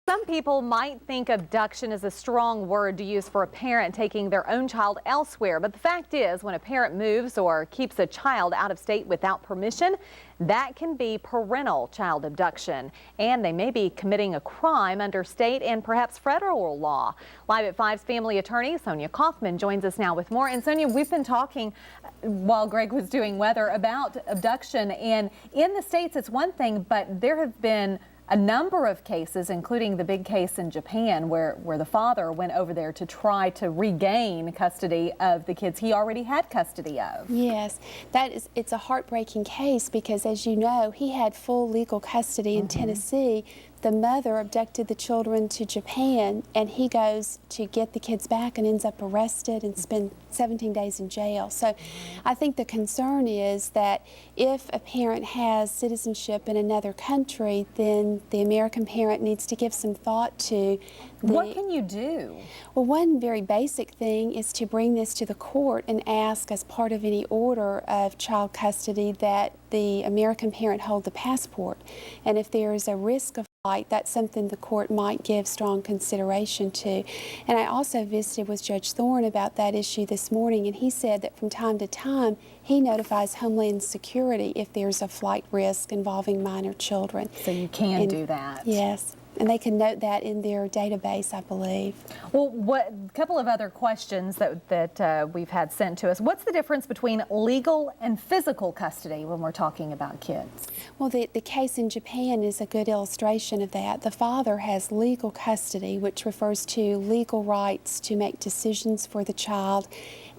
Some people might think abduction is a strong word to use for a parent taking their own child elsewhere, but the fact is when a parent moves or keeps a child out of state without permission, that can be parental child abduction, and they may be committing a crime under state and perhaps federal law. Live at 5's family attorney Sonia Kaufman joins us now with more. And Sonia, we've been talking while Greg was doing weather about abduction, and in the States it's one thing, but there have been a number of cases, including the big case in Japan where the father went over there to try to regain custody of the kids he already had custody of. Yes, it's a heartbreaking case because, as you know, he had full legal custody in Tennessee. The mother abducted the children to Japan, and he goes to get the kids back and ends up arrested and spend 17 days in jail. So I think the concern is that if a parent has citizenship in another country, then the American parent needs to give some thought to what can you do? Well, one very basic thing is to bring this to the court and ask, as part of any order of child custody, that the American parent hold the passport. And if there is a risk of flight, that's something the court might give strong consideration to. And I also visited with Judge Thorne about that issue this morning, and he said that from time to time he notifies Homeland Security if there's a flight risk involving minor children. So you can do that? Yes. And they can note that in their database, I believe. Well, a couple of other questions that we've had sent to us. What's the difference between legal and physical custody when we're talking about kids? Well, the case in Japan is a good illustration of that. The father has legal custody, which refers to legal rights to make decisions for the child,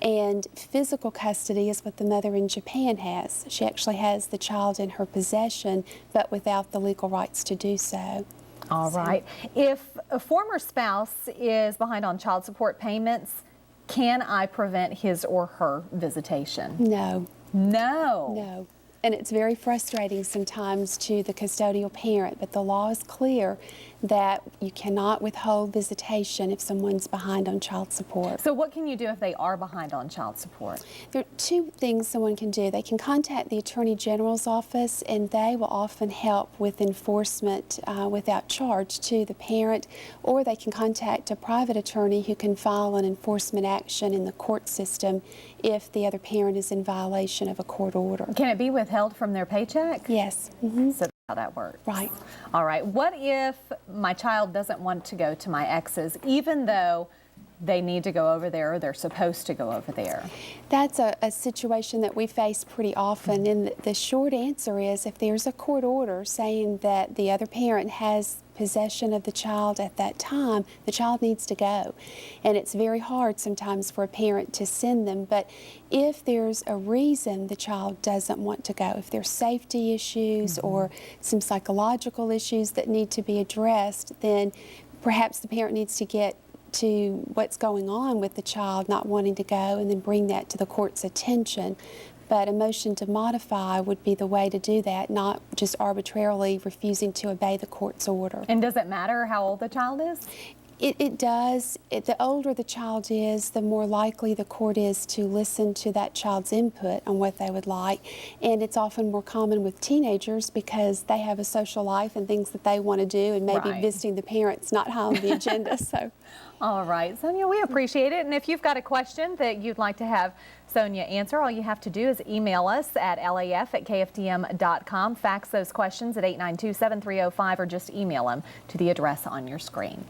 and physical custody is what the mother in Japan has. She actually has the child in her possession, but without the legal rights to do so. All right. If a former spouse is behind on child support payments, can I prevent his or her visitation? No. No. No. And it's very frustrating sometimes to the custodial parent, but the law is clear that you cannot withhold visitation if someone's behind on child support. So what can you do if they are behind on child support? There are two things someone can do. They can contact the Attorney General's office, and they will often help with enforcement without charge to the parent, or they can contact a private attorney who can file an enforcement action in the court system if the other parent is in violation of a court order. Can it be withheld from their paycheck? Yes. So how that works. Right. All right. What if my child doesn't want to go to my ex's, even though they need to go over there or they're supposed to go over there? That's a situation that we face pretty often, and the short answer is if there's a court order saying that the other parent has possession of the child at that time, the child needs to go. And it's very hard sometimes for a parent to send them, but if there's a reason the child doesn't want to go, if there's safety issues or some psychological issues that need to be addressed, then perhaps the parent needs to get to what's going on with the child not wanting to go and then bring that to the court's attention. But a motion to modify would be the way to do that, not just arbitrarily refusing to obey the court's order. And does it matter how old the child is? It does. The older the child is, the more likely the court is to listen to that child's input on what they would like. And it's often more common with teenagers because they have a social life and things that they want to do, and maybe visiting the parents not high on the agenda. So. All right, Sonia, we appreciate it. And if you've got a question that you'd like to have Sonia answer, all you have to do is email us at laf@kfdm.com, fax those questions at 892-7305, or just email them to the address on your screen.